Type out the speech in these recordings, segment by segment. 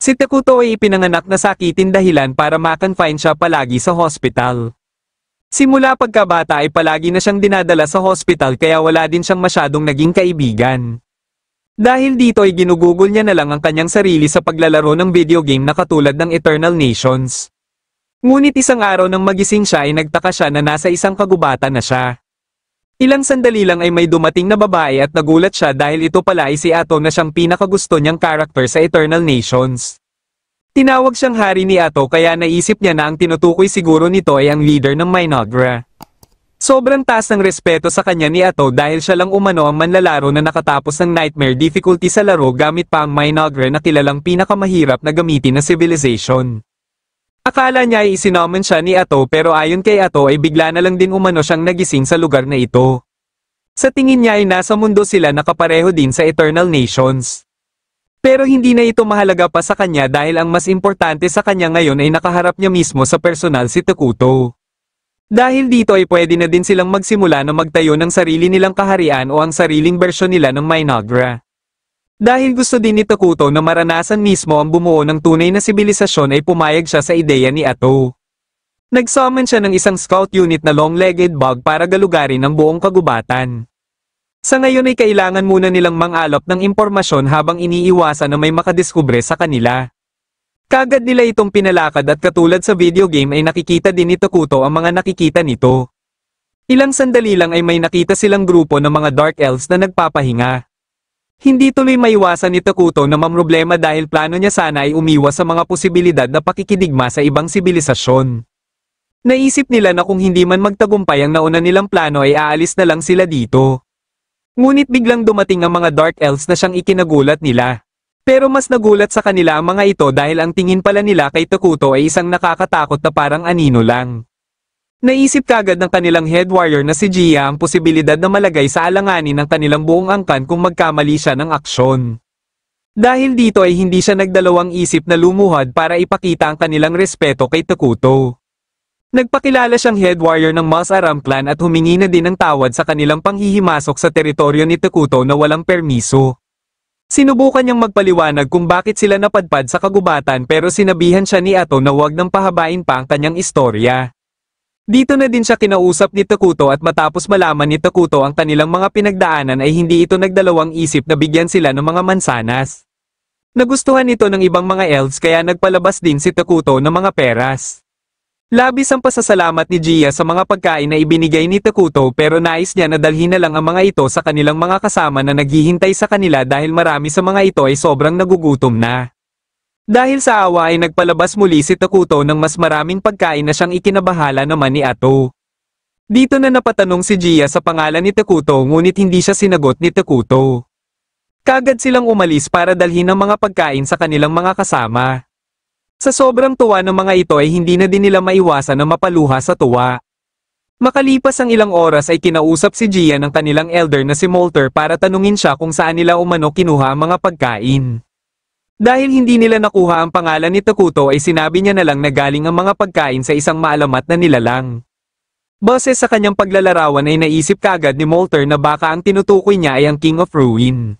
Si Takuto ay ipinanganak na sakitin dahilan para ma-confine siya palagi sa hospital. Simula pagkabata ay palagi na siyang dinadala sa hospital kaya wala din siyang masyadong naging kaibigan. Dahil dito ay ginugugol niya na lang ang kanyang sarili sa paglalaro ng video game na katulad ng Eternal Nations. Ngunit isang araw nang magising siya ay nagtaka siya na nasa isang kagubatan na siya. Ilang sandali lang ay may dumating na babae at nagulat siya dahil ito pala ay si Ato na siyang pinakagusto niyang karakter sa Eternal Nations. Tinawag siyang hari ni Ato kaya naisip niya na ang tinutukoy siguro nito ay ang leader ng Minogra. Sobrang taas ng respeto sa kanya ni Ato dahil siya lang umano ang manlalaro na nakatapos ng nightmare difficulty sa laro gamit pa ang Minogra na kilalang pinakamahirap na gamitin na civilization. Akala niya ay isinomen siya ni Ato pero ayon kay Ato ay bigla na lang din umano siyang nagising sa lugar na ito. Sa tingin niya ay nasa mundo sila nakapareho din sa Eternal Nations. Pero hindi na ito mahalaga pa sa kanya dahil ang mas importante sa kanya ngayon ay nakaharap niya mismo sa personal si Takuto. Dahil dito ay pwede na din silang magsimula na magtayo ng sarili nilang kaharian o ang sariling bersyon nila ng Minogra. Dahil gusto din ni Takuto na maranasan mismo ang bumuo ng tunay na sibilisasyon ay pumayag siya sa ideya ni Ato. Nag-summon siya ng isang scout unit na long-legged bug para galugarin ang buong kagubatan. Sa ngayon ay kailangan muna nilang mangalap ng impormasyon habang iniiwasan na may makadiskubre sa kanila. Kagad nila itong pinalakad at katulad sa video game ay nakikita din ni Takuto ang mga nakikita nito. Ilang sandali lang ay may nakita silang grupo ng mga Dark Elves na nagpapahinga. Hindi tuloy maiwasan ni Takuto na mamroblema dahil plano niya sana ay umiwas sa mga posibilidad na pakikidigma sa ibang sibilisasyon. Naisip nila na kung hindi man magtagumpay ang nauna nilang plano ay aalis na lang sila dito. Ngunit biglang dumating ang mga Dark Elves na siyang ikinagulat nila. Pero mas nagulat sa kanila ang mga ito dahil ang tingin pala nila kay Takuto ay isang nakakatakot na parang anino lang. Naisip kagad ng kanilang head warrior na si Gia ang posibilidad na malagay sa alanganin ng kanilang buong angkan kung magkamali siya ng aksyon. Dahil dito ay hindi siya nagdalawang isip na lumuhad para ipakita ang kanilang respeto kay Takuto. Nagpakilala siyang head warrior ng Mas-Aram clan at humingi na din ng tawad sa kanilang panghihimasok sa teritoryo ni Takuto na walang permiso. Sinubukan niyang magpaliwanag kung bakit sila napadpad sa kagubatan pero sinabihan siya ni Ato na huwag nang pahabain pa ang kanyang istorya. Dito na din siya kinausap ni Takuto at matapos malaman ni Takuto ang kanilang mga pinagdaanan ay hindi ito nagdalawang isip na bigyan sila ng mga mansanas. Nagustuhan ito ng ibang mga elves kaya nagpalabas din si Takuto ng mga peras. Labis ang pasasalamat ni Gia sa mga pagkain na ibinigay ni Takuto pero nais niya na dalhin na lang ang mga ito sa kanilang mga kasama na naghihintay sa kanila dahil marami sa mga ito ay sobrang nagugutom na. Dahil sa awa ay nagpalabas muli si Takuto ng mas maraming pagkain na siyang ikinabahala naman ni Ato. Dito na napatanong si Gia sa pangalan ni Takuto ngunit hindi siya sinagot ni Takuto. Kagad silang umalis para dalhin ang mga pagkain sa kanilang mga kasama. Sa sobrang tuwa ng mga ito ay hindi na din nila maiwasan na mapaluha sa tuwa. Makalipas ang ilang oras ay kinausap si Gia ng kanilang elder na si Molter para tanungin siya kung saan nila umano kinuha ang mga pagkain. Dahil hindi nila nakuha ang pangalan ni Takuto ay sinabi niya na lang na galing ang mga pagkain sa isang maalamat na nilalang. Base sa kanyang paglalarawan ay naisip kaagad ni Molter na baka ang tinutukoy niya ay ang King of Ruin.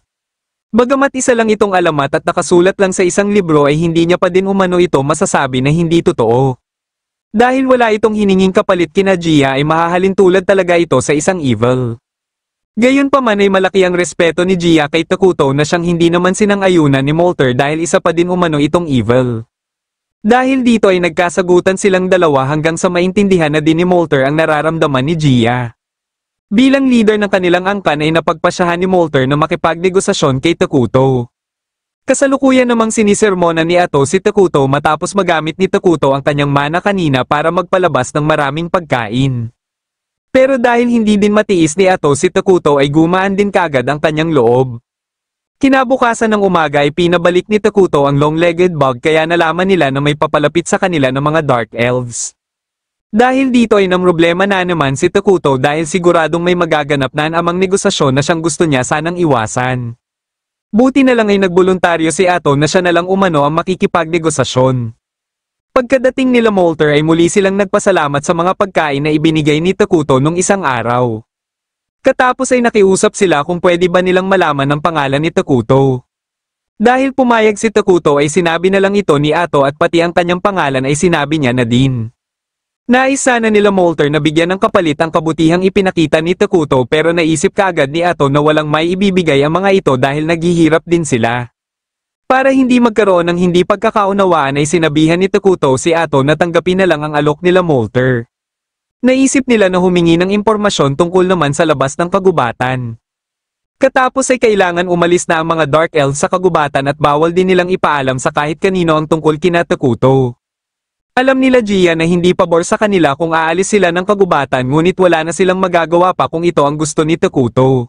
Bagamat isa lang itong alamat at nakasulat lang sa isang libro ay hindi niya pa din umano ito masasabi na hindi totoo. Dahil wala itong hininging kapalit kina Gia ay mahahalin tulad talaga ito sa isang evil. Gayunpaman ay malaki ang respeto ni Gia kay Takuto na siyang hindi naman sinang-ayunan ni Molter dahil isa pa din umano itong evil. Dahil dito ay nagkasagutan silang dalawa hanggang sa maintindihan na din ni Molter ang nararamdaman ni Gia. Bilang leader ng kanilang angkan ay napagpasyahan ni Molter na makipagnegosasyon kay Takuto. Kasalukuyan namang sinisermonan ni Ato si Takuto matapos magamit ni Takuto ang kanyang mana kanina para magpalabas ng maraming pagkain. Pero dahil hindi din matiis ni Ato si Takuto ay gumaan din kagad ang kanyang loob. Kinabukasan ng umaga ay pinabalik ni Takuto ang long-legged bug kaya nalaman nila na may papalapit sa kanila ng mga Dark Elves. Dahil dito ay namroblema na naman si Takuto dahil siguradong may magaganap na amang negosasyon na siyang gusto niya sanang iwasan. Buti na lang ay nagboluntaryo si Ato na siya na lang umano ang makikipagnegosasyon. Pagkadating nila Molter ay muli silang nagpasalamat sa mga pagkain na ibinigay ni Takuto nung isang araw. Katapos ay nakiusap sila kung pwede ba nilang malaman ang pangalan ni Takuto. Dahil pumayag si Takuto ay sinabi na lang ito ni Ato at pati ang kanyang pangalan ay sinabi niya na din. Nais sana nila Molter na bigyan ng kapalit ang kabutihang ipinakita ni Takuto pero naisip kaagad ni Ato na walang may ibibigay ang mga ito dahil naghihirap din sila. Para hindi magkaroon ng hindi pagkakaunawaan ay sinabihan ni Takuto si Ato na tanggapin na lang ang alok nila Molter. Naisip nila na humingi ng impormasyon tungkol naman sa labas ng kagubatan. Katapos ay kailangan umalis na ang mga Dark Elves sa kagubatan at bawal din nilang ipaalam sa kahit kanino ang tungkol kina Takuto. Alam nila Gia na hindi pabor sa kanila kung aalis sila ng kagubatan ngunit wala na silang magagawa pa kung ito ang gusto ni Takuto.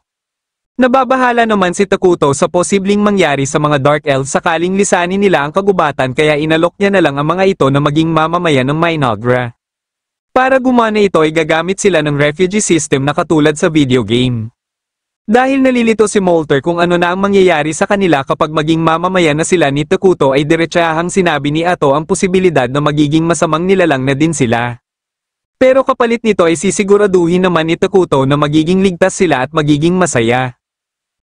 Nababahala naman si Takuto sa posibleng mangyari sa mga Dark Elves sakaling lisanin nila ang kagubatan kaya inalok niya na lang ang mga ito na maging mamamayan ng Minogra. Para gumana ito ay gagamit sila ng refugee system na katulad sa video game. Dahil nalilito si Molter kung ano na ang mangyayari sa kanila kapag maging mamamayan na sila ni Takuto ay diretsahang sinabi ni Ato ang posibilidad na magiging masamang nilalang na din sila. Pero kapalit nito ay sisiguraduhin naman ni Takuto na magiging ligtas sila at magiging masaya.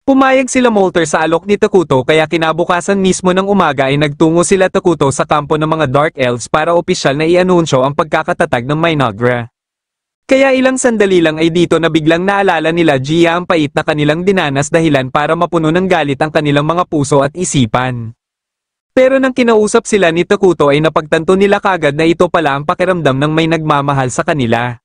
Pumayag sila Molter sa alok ni Takuto kaya kinabukasan mismo ng umaga ay nagtungo sila Takuto sa kampo ng mga Dark Elves para opisyal na i-anunsyo ang pagkakatatag ng Minogra. Kaya ilang sandali lang ay dito na biglang naalala nila Gia ang pait na kanilang dinanas dahilan para mapuno ng galit ang kanilang mga puso at isipan. Pero nang kinausap sila ni Takuto ay napagtanto nila kagad na ito pala ang pakiramdam ng may nagmamahal sa kanila.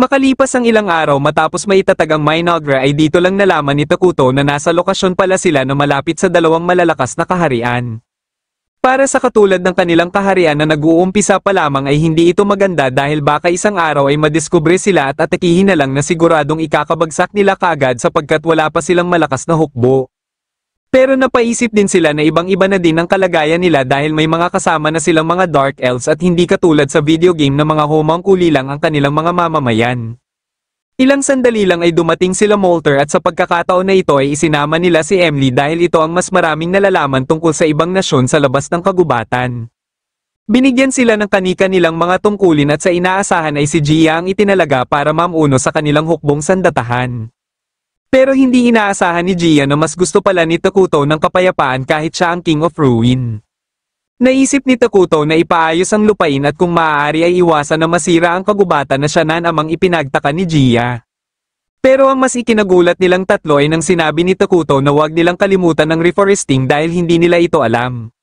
Makalipas ang ilang araw matapos maitatag ang Minogra ay dito lang nalaman ni Takuto na nasa lokasyon pala sila na malapit sa dalawang malalakas na kaharian. Para sa katulad ng kanilang kaharian na nag-uumpisa pa lamang ay hindi ito maganda dahil baka isang araw ay madiskubre sila at atakihin na lang na siguradong ikakabagsak nila kagad sapagkat wala pa silang malakas na hukbo. Pero napaisip din sila na ibang-iba na din ang kalagayan nila dahil may mga kasama na silang mga Dark Elves at hindi katulad sa video game na mga homongkuli lang ang kanilang mga mamamayan. Ilang sandali lang ay dumating sila Molter at sa pagkakataon na ito ay isinama nila si Emily dahil ito ang mas maraming nalalaman tungkol sa ibang nasyon sa labas ng kagubatan. Binigyan sila ng kani-kanilang mga tungkulin at sa inaasahan ay si Gia ang itinalaga para mamuno sa kanilang hukbong sandatahan. Pero hindi inaasahan ni Gia na mas gusto pala ni Takuto ng kapayapaan kahit siya ang King of Ruin. Naisip ni Takuto na ipaayos ang lupain at kung maaari ay iwasan na masira ang kagubatan na siya na namang ipinagtaka ni Gia. Pero ang mas ikinagulat nilang tatlo ay nang sinabi ni Takuto na huwag nilang kalimutan ng reforesting dahil hindi nila ito alam.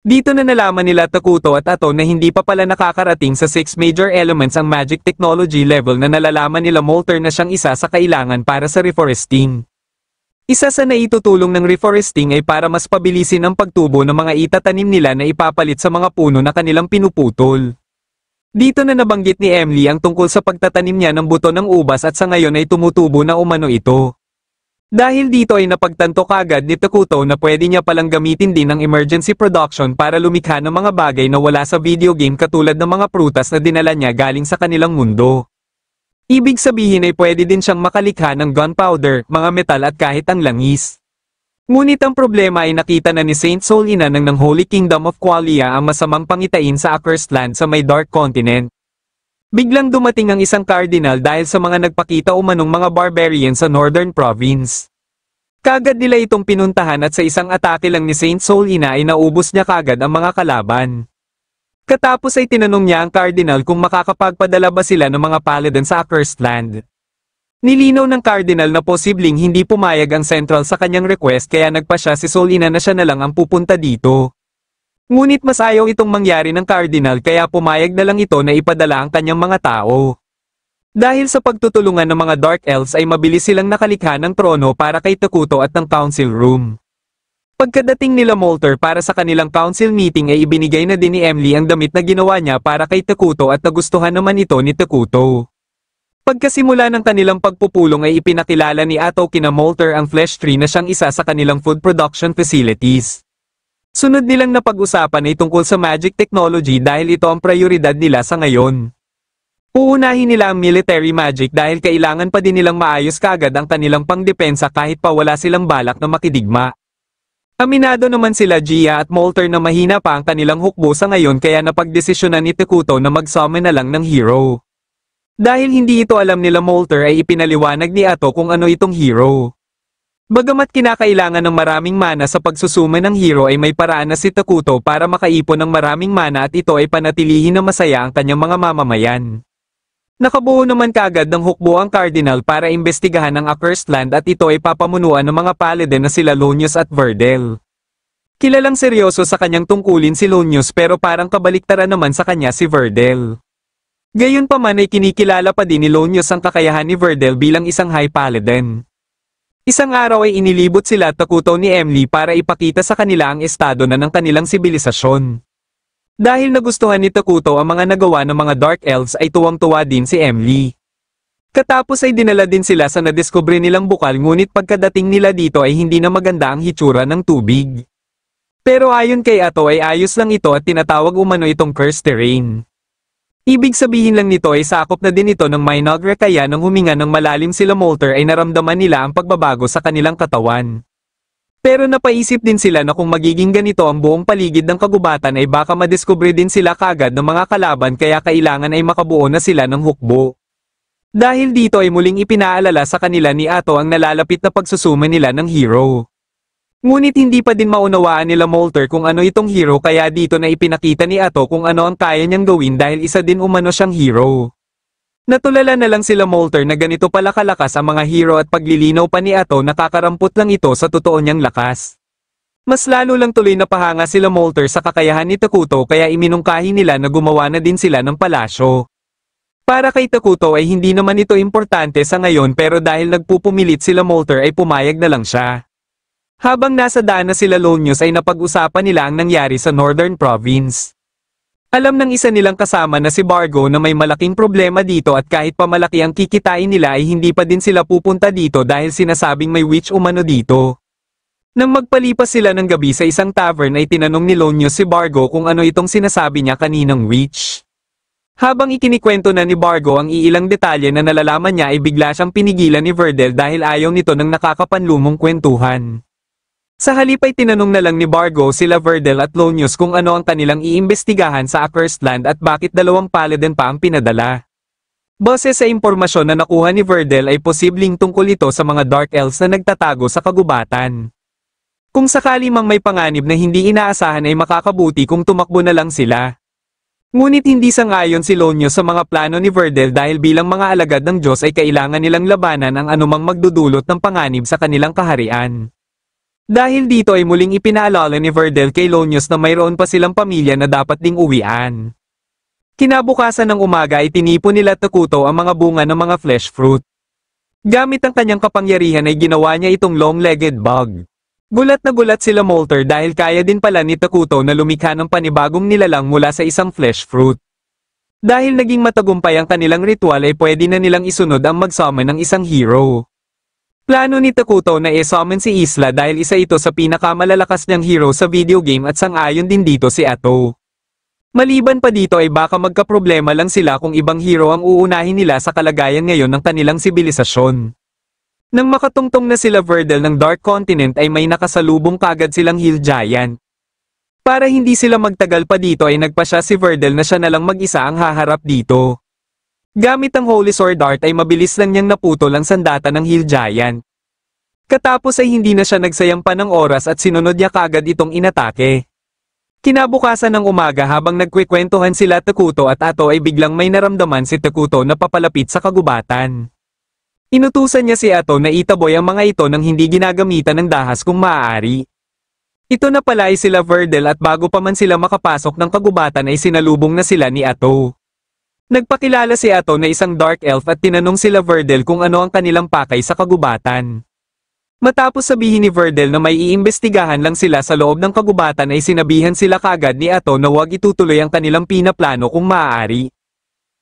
Dito na nalaman nila Takuto at Ato na hindi pa pala nakakarating sa 6 major elements ang magic technology level na nalalaman nila Molter na siyang isa sa kailangan para sa reforesting. Isa sa naitutulong ng reforesting ay para mas pabilisin ang pagtubo ng mga itatanim nila na ipapalit sa mga puno na kanilang pinuputol. Dito na nabanggit ni Emily ang tungkol sa pagtatanim niya ng buto ng ubas at sa ngayon ay tumutubo na umano ito. Dahil dito ay napagtanto kagad ni Takuto na pwede niya palang gamitin din ang emergency production para lumikha ng mga bagay na wala sa video game katulad ng mga prutas na dinala niya galing sa kanilang mundo. Ibig sabihin ay pwede din siyang makalikha ng gunpowder, mga metal at kahit ang langis. Ngunit ang problema ay nakita na ni Saint Soul Ina ng Holy Kingdom of Qualia ang masamang pangitain sa accursed land sa may Dark Continent. Biglang dumating ang isang cardinal dahil sa mga nagpakita umanong mga barbarian sa Northern Province. Kagad nila itong pinuntahan at sa isang atake lang ni Saint Soul Ina ay naubos niya kagad ang mga kalaban. Katapos ay tinanong niya ang cardinal kung makakapagpadala ba sila ng mga paladin sa accursed land. Nilinaw ng cardinal na posibleng hindi pumayag ang central sa kanyang request kaya nagpa siya si Soul Ina na siya na lang ang pupunta dito. Ngunit mas ayaw itong mangyari ng cardinal kaya pumayag na lang ito na ipadala ang kanyang mga tao. Dahil sa pagtutulungan ng mga Dark Elves ay mabilis silang nakalikha ng trono para kay Takuto at ng council room. Pagkadating nila Molter para sa kanilang council meeting ay ibinigay na din ni Emily ang damit na ginawa niya para kay Takuto at nagustuhan naman ito ni Takuto. Pagkasimula ng kanilang pagpupulong ay ipinakilala ni Ato kina Molter ang flesh tree na siyang isa sa kanilang food production facilities. Sunod nilang napag-usapan ay tungkol sa magic technology dahil ito ang prioridad nila sa ngayon. Uunahin nila ang military magic dahil kailangan pa din nilang maayos kagad ang kanilang pangdepensa kahit pa wala silang balak na makidigma. Aminado naman sila Gia at Molter na mahina pa ang kanilang hukbo sa ngayon kaya napagdesisyonan ni Takuto na mag-summon na lang ng hero. Dahil hindi ito alam nila Molter ay ipinaliwanag ni Ato kung ano itong hero. Bagamat kinakailangan ng maraming mana sa pagsusuman ng hero ay may paraan na si Takuto para makaipon ng maraming mana at ito ay panatilihin na masaya ang kanyang mga mamamayan. Nakabuo naman kaagad ng hukbo ang Cardinal para imbestigahan ang Accursed Land at ito ay papamunuan ng mga paladin na sila Lonius at Verdel. Kilalang seryoso sa kanyang tungkulin si Lonius pero parang kabaliktaran naman sa kanya si Verdel. Gayunpaman ay kinikilala pa din ni Lonius ang kakayahan ni Verdel bilang isang high paladin. Isang araw ay inilibot sila Takuto ni Emily para ipakita sa kanila ang estado na ng kanilang sibilisasyon. Dahil nagustuhan ni Takuto ang mga nagawa ng mga Dark Elves ay tuwang-tuwa din si Emily. Katapos ay dinala din sila sa nadiskubre nilang bukal ngunit pagkadating nila dito ay hindi na maganda ang hitsura ng tubig. Pero ayon kay Ato ay ayos lang ito at tinatawag umano itong cursed terrain. Ibig sabihin lang nito ay sakop na din ito ng Minogue kaya nang huminga ng malalim sila Molter ay naramdaman nila ang pagbabago sa kanilang katawan. Pero napaisip din sila na kung magiging ganito ang buong paligid ng kagubatan ay baka madiskubre din sila kagad ng mga kalaban kaya kailangan ay makabuo na sila ng hukbo. Dahil dito ay muling ipinaalala sa kanila ni Ato ang nalalapit na pagsusuma nila ng hero. Ngunit hindi pa din maunawaan nila Molter kung ano itong hero kaya dito na ipinakita ni Ato kung ano ang kaya niyang gawin dahil isa din umano siyang hero. Natulala na lang sila Molter na ganito pala kalakas ang mga hero at paglilinaw pa ni Ato nakakarampot lang ito sa totoo niyang lakas. Mas lalo lang tuloy na pahanga sila Molter sa kakayahan ni Takuto kaya iminungkahi nila na gumawa na din sila ng palasyo. Para kay Takuto ay hindi naman ito importante sa ngayon pero dahil nagpupumilit sila Molter ay pumayag na lang siya. Habang nasa daan na sila Lonius ay napag-usapan nila ang nangyari sa Northern Province. Alam ng isa nilang kasama na si Bargo na may malaking problema dito at kahit pa malaki ang kikitain nila ay hindi pa din sila pupunta dito dahil sinasabing may witch umano dito. Nang magpalipas sila ng gabi sa isang tavern ay tinanong ni Lonius si Bargo kung ano itong sinasabi niya kaninang witch. Habang ikinikwento na ni Bargo ang iilang detalye na nalalaman niya ay bigla siyang pinigilan ni Verdel dahil ayaw nito ng nakakapanlumong kwentuhan. Sa halip ay tinanong na lang ni Bargo sila Verdel at Lonius kung ano ang kanilang iimbestigahan sa Accursed Land at bakit dalawang paladin pa ang pinadala. Base sa impormasyon na nakuha ni Verdel ay posibleng tungkol ito sa mga Dark Elves na nagtatago sa kagubatan. Kung sakali mang may panganib na hindi inaasahan ay makakabuti kung tumakbo na lang sila. Ngunit hindi sang-ayon si Lonius sa mga plano ni Verdel dahil bilang mga alagad ng Diyos ay kailangan nilang labanan ang anumang magdudulot ng panganib sa kanilang kaharian. Dahil dito ay muling ipinaalala ni Verdel kay Lonius na mayroon pa silang pamilya na dapat ding uwian. Kinabukasan ng umaga ay tinipon nila Takuto ang mga bunga ng mga flesh fruit. Gamit ang kanyang kapangyarihan ay ginawa niya itong long-legged bug. Gulat na gulat sila Molter dahil kaya din pala ni Takuto na lumikha ng panibagong nilalang mula sa isang flesh fruit. Dahil naging matagumpay ang kanilang ritual ay pwede na nilang isunod ang mag-summon ng isang hero. Plano ni Takuto na i-summon si Isla dahil isa ito sa pinakamalalakas niyang hero sa video game at sang-ayon din dito si Ato. Maliban pa dito ay baka magkaproblema lang sila kung ibang hero ang uunahin nila sa kalagayan ngayon ng kanilang sibilisasyon. Nang makatungtong na sila Verdel ng Dark Continent ay may nakasalubong kaagad silang Hill Giant. Para hindi sila magtagal pa dito ay nagpasya si Verdel na siya na lang mag-isa ang haharap dito. Gamit ang Holy Sword Art ay mabilis lang niyang naputol ang sandata ng Hill Giant. Katapos ay hindi na siya nagsayang pa ng oras at sinunod niya kaagad itong inatake. Kinabukasan ng umaga habang nagkwekwentuhan sila Takuto at Ato ay biglang may naramdaman si Takuto na papalapit sa kagubatan. Inutusan niya si Ato na itaboy ang mga ito nang hindi ginagamitan ng dahas kung maaari. Ito na pala ay sila Verdel at bago pa man sila makapasok ng kagubatan ay sinalubong na sila ni Ato. Nagpakilala si Ato na isang Dark Elf at tinanong sila Verdel kung ano ang kanilang pakay sa kagubatan. Matapos sabihin ni Verdel na may iimbestigahan lang sila sa loob ng kagubatan ay sinabihan sila kaagad ni Ato na huwag itutuloy ang kanilang pinaplano kung maaari.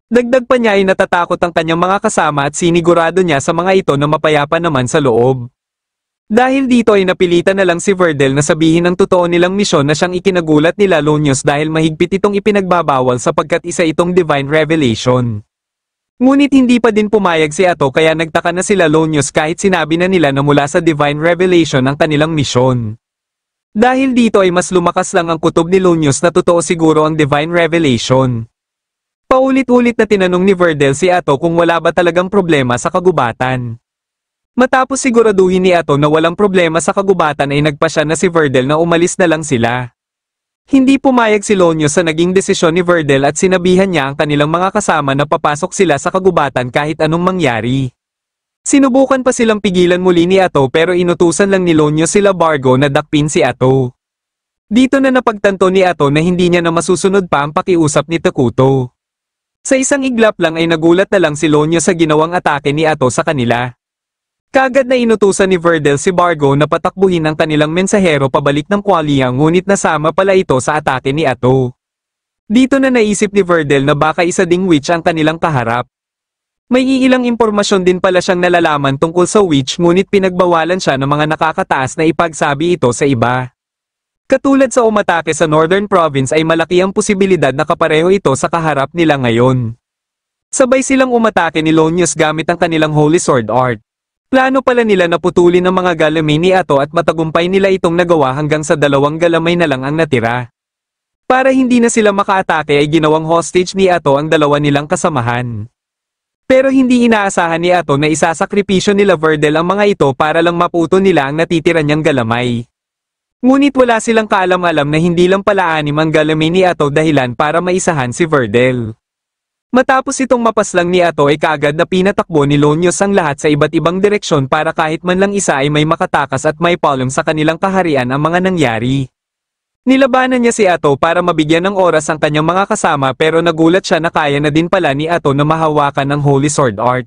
Dagdag pa niya ay natatakot ang kanyang mga kasama at sinigurado niya sa mga ito na mapayapa naman sa loob. Dahil dito ay napilitan na lang si Verdel na sabihin ang totoo nilang misyon na siyang ikinagulat nila Lonius dahil mahigpit itong ipinagbabawal sapagkat isa itong Divine Revelation. Ngunit hindi pa din pumayag si Ato kaya nagtaka na sila Lonius kahit sinabi na nila na mula sa Divine Revelation ang kanilang misyon. Dahil dito ay mas lumakas lang ang kutob ni Lonius na totoo siguro ang Divine Revelation. Paulit-ulit na tinanong ni Verdel si Ato kung wala ba talagang problema sa kagubatan. Matapos siguraduhin ni Ato na walang problema sa kagubatan ay nagpasya na si Verdel na umalis na lang sila. Hindi pumayag si Lonyo sa naging desisyon ni Verdel at sinabihan niya ang kanilang mga kasama na papasok sila sa kagubatan kahit anong mangyari. Sinubukan pa silang pigilan muli ni Ato pero inutusan lang ni Lonyo sila Bargo na dakpin si Ato. Dito na napagtanto ni Ato na hindi niya na masusunod pa ang pakiusap ni Takuto. Sa isang iglap lang ay nagulat na lang si Lonyo sa ginawang atake ni Ato sa kanila. Kagad na inutusan ni Verdel si Bargo na patakbuhin ang kanilang mensahero pabalik ng Qualia ngunit nasama pala ito sa atake ni Ato. Dito na naisip ni Verdel na baka isa ding witch ang kanilang kaharap. May iilang impormasyon din pala siyang nalalaman tungkol sa witch ngunit pinagbawalan siya ng mga nakakataas na ipagsabi ito sa iba. Katulad sa umatake sa Northern Province ay malaki ang posibilidad na kapareho ito sa kaharap nila ngayon. Sabay silang umatake ni Lonius gamit ang kanilang Holy Sword Art. Plano pala nila na putulin ang mga galamay ni Ato at matagumpay nila itong nagawa hanggang sa 2 galamay na lang ang natira. Para hindi na sila makaatake ay ginawang hostage ni Ato ang 2 nilang kasamahan. Pero hindi inaasahan ni Ato na isasakripisyo nila Verdel ang mga ito para lang maputo nila ang natitira niyang galamay. Ngunit wala silang kaalam-alam na hindi lang pala 6 ang galamay ni Ato dahilan para maisahan si Verdel. Matapos itong mapaslang ni Ato ay kaagad na pinatakbo ni Lonius ang lahat sa iba't ibang direksyon para kahit man lang isa ay may makatakas at may palong sa kanilang kaharian ang mga nangyari. Nilabanan niya si Ato para mabigyan ng oras ang kanyang mga kasama pero nagulat siya na kaya na din pala ni Ato na mahawakan ng Holy Sword Art.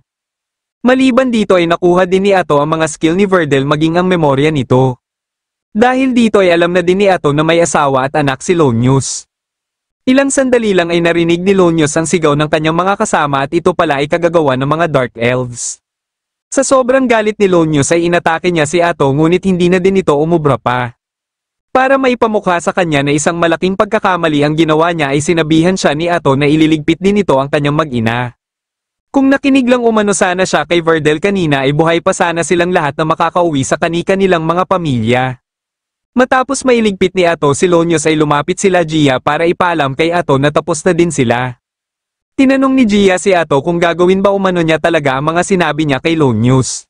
Maliban dito ay nakuha din ni Ato ang mga skill ni Verdel maging ang memorya nito. Dahil dito ay alam na din ni Ato na may asawa at anak si Lonius. Ilang sandali lang ay narinig ni Lonius ang sigaw ng kanyang mga kasama at ito pala ay kagagawa ng mga Dark Elves. Sa sobrang galit ni Lonius ay inatake niya si Ato ngunit hindi na din ito umubra pa. Para maipamukha sa kanya na isang malaking pagkakamali ang ginawa niya ay sinabihan siya ni Ato na ililigpit din ito ang kanyang mag-ina. Kung nakinig lang umano sana siya kay Verdel kanina ay buhay pa sana silang lahat na makakauwi sa kani-kanilang mga pamilya. Matapos mailigpit ni Ato si Lonius ay lumapit sila Gia para ipaalam kay Ato na tapos na din sila. Tinanong ni Gia si Ato kung gagawin ba umano niya talaga ang mga sinabi niya kay Lonius.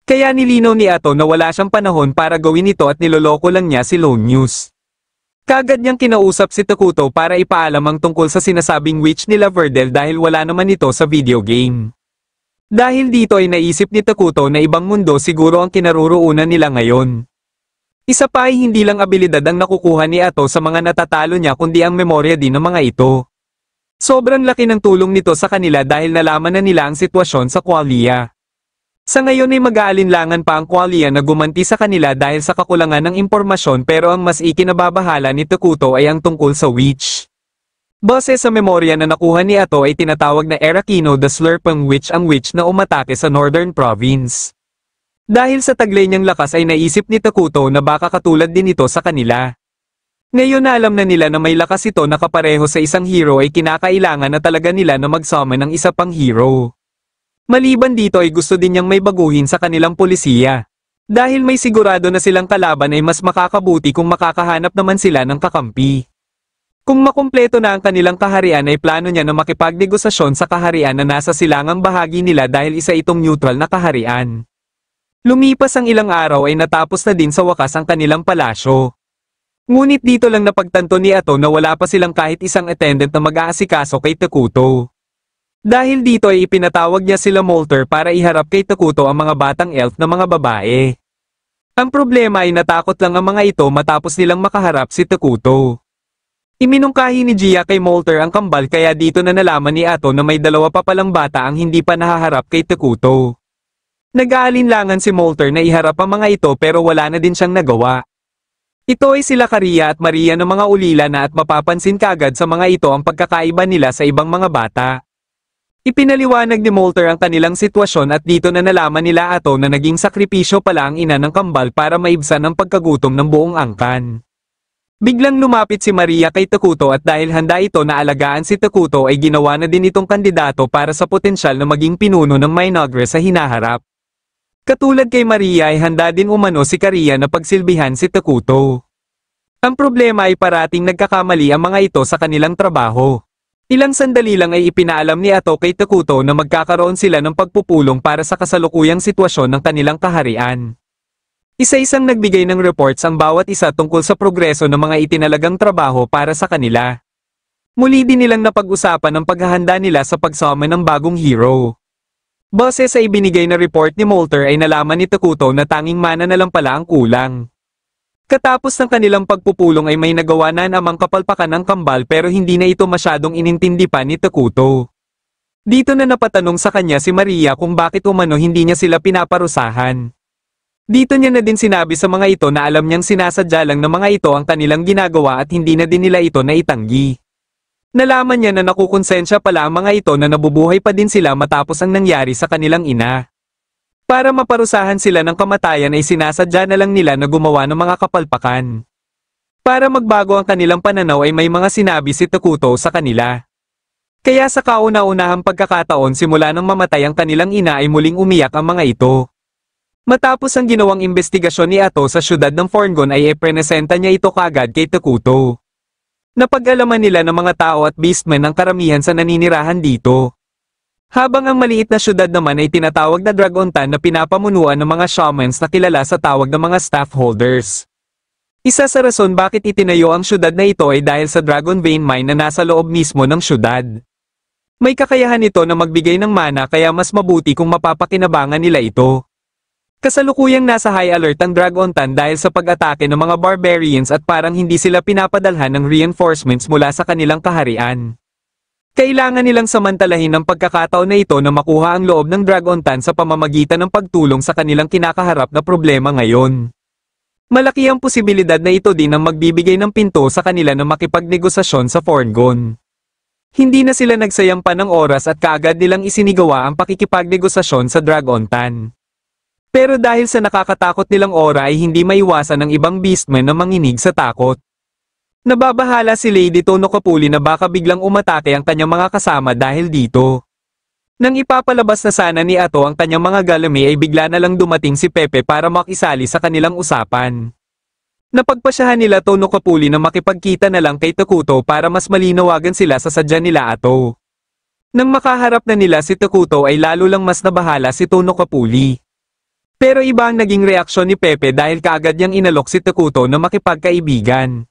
Kaya nilinaw ni Ato na wala siyang panahon para gawin ito at niloloko lang niya si Lonius. Kagad niyang kinausap si Takuto para ipaalam ang tungkol sa sinasabing witch nila Verdel dahil wala naman ito sa video game. Dahil dito ay naisip ni Takuto na ibang mundo siguro ang kinaroroonan nila ngayon. Isa pa ay hindi lang abilidad ang nakukuha ni Ato sa mga natatalo niya kundi ang memorya din ng mga ito. Sobrang laki ng tulong nito sa kanila dahil nalaman na nila ang sitwasyon sa Qualia. Sa ngayon ay mag-aalinlangan pa ang Qualia na gumanti sa kanila dahil sa kakulangan ng impormasyon pero ang mas ikinababahala ni Takuto ay ang tungkol sa witch. Base sa memorya na nakuha ni Ato ay tinatawag na Erakino the Slurping Witch ang witch na umatake sa Northern Province. Dahil sa taglay niyang lakas ay naisip ni Takuto na baka katulad din ito sa kanila. Ngayon na alam na nila na may lakas ito na kapareho sa isang hero ay kinakailangan na talaga nila na mag-summon ng isa pang hero. Maliban dito ay gusto din niyang may baguhin sa kanilang polisiya. Dahil may sigurado na silang kalaban ay mas makakabuti kung makakahanap naman sila ng kakampi. Kung makumpleto na ang kanilang kaharian ay plano niya na makipagnegosasyon sa kaharian na nasa silangang bahagi nila dahil isa itong neutral na kaharian. Lumipas ang ilang araw ay natapos na din sa wakas ang kanilang palasyo. Ngunit dito lang napagtanto ni Ato na wala pa silang kahit isang attendant na mag-aasikaso kay Takuto. Dahil dito ay ipinatawag niya sila Molter para iharap kay Takuto ang mga batang elf na mga babae. Ang problema ay natakot lang ang mga ito matapos nilang makaharap si Takuto. Iminungkahi ni Gia kay Molter ang kambal kaya dito na nalaman ni Ato na may 2 pa palang bata ang hindi pa nahaharap kay Takuto. Nag-aalinlangan si Molter na iharap ang mga ito pero wala na din siyang nagawa. Ito ay sila Karia at Maria ng mga ulila na at mapapansin kagad sa mga ito ang pagkakaiba nila sa ibang mga bata. Ipinaliwanag ni Molter ang kanilang sitwasyon at dito na nalaman nila Ato na naging sakripisyo pala ang ina ng kambal para maibsan ang pagkagutom ng buong angkan. Biglang lumapit si Maria kay Takuto at dahil handa ito na alagaan si Takuto ay ginawa na din itong kandidato para sa potensyal na maging pinuno ng Minogre sa hinaharap. Katulad kay Maria ay handa din umano si Karia na pagsilbihan si Takuto. Ang problema ay parating nagkakamali ang mga ito sa kanilang trabaho. Ilang sandali lang ay ipinaalam ni Ato kay Takuto na magkakaroon sila ng pagpupulong para sa kasalukuyang sitwasyon ng kanilang kaharian. Isa-isang nagbigay ng reports ang bawat isa tungkol sa progreso ng mga itinalagang trabaho para sa kanila. Muli din nilang napag-usapan ang paghahanda nila sa pagsummon ng bagong hero. Base sa ibinigay na report ni Molter ay nalaman ni Takuto na tanging mana na lang pala ang kulang. Katapos ng kanilang pagpupulong ay may nagawa na namang kapalpakan ng kambal pero hindi na ito masyadong inintindi pa ni Takuto. Dito na napatanong sa kanya si Maria kung bakit umano hindi niya sila pinaparusahan. Dito niya na din sinabi sa mga ito na alam niyang sinasadya lang ng mga ito ang kanilang ginagawa at hindi na din nila ito naitanggi. Nalaman niya na nakukonsensya pala ang mga ito na nabubuhay pa din sila matapos ang nangyari sa kanilang ina. Para maparusahan sila ng kamatayan ay sinasadya na lang nila na gumawa ng mga kapalpakan. Para magbago ang kanilang pananaw ay may mga sinabi si Takuto sa kanila. Kaya sa kauna-unahang pagkakataon simula nang mamatay ang kanilang ina ay muling umiyak ang mga ito. Matapos ang ginawang investigasyon ni Ato sa syudad ng Forngon ay ipresenta niya ito kaagad kay Takuto. Napag-alaman nila ng mga tao at beastmen ang karamihan sa naninirahan dito. Habang ang maliit na syudad naman ay tinatawag na Dragontan na pinapamunuan ng mga shamans na kilala sa tawag ng mga staffholders. Isa sa rason bakit itinayo ang syudad na ito ay dahil sa Dragon Vein Mine na nasa loob mismo ng syudad. May kakayahan ito na magbigay ng mana kaya mas mabuti kung mapapakinabangan nila ito. Kasalukuyang nasa high alert ang Dragontan dahil sa pag-atake ng mga barbarians at parang hindi sila pinapadalhan ng reinforcements mula sa kanilang kaharian. Kailangan nilang samantalahin ang pagkakataon na ito na makuha ang loob ng Dragontan sa pamamagitan ng pagtulong sa kanilang kinakaharap na problema ngayon. Malaki ang posibilidad na ito din ang magbibigay ng pinto sa kanila na makipagnegosasyon sa Forngon. Hindi na sila nagsayang pa ng oras at kaagad nilang isinigawa ang pakikipagnegosasyon sa Dragontan. Pero dahil sa nakakatakot nilang aura ay hindi maiwasan ng ibang beastmen na manginig sa takot. Nababahala si Lady Tonokapuli na baka biglang umatake ang kanyang mga kasama dahil dito. Nang ipapalabas na sana ni Ato ang kanyang mga galami ay bigla na lang dumating si Pepe para makisali sa kanilang usapan. Napagpasyahan nila Tonokapuli na makipagkita na lang kay Takuto para mas malinawagan sila sa sadya nila Ato. Nang makaharap na nila si Takuto ay lalo lang mas nabahala si Tonokapuli. Pero iba ang naging reaksyon ni Pepe dahil kaagad niyang inalok si Takuto na makipagkaibigan.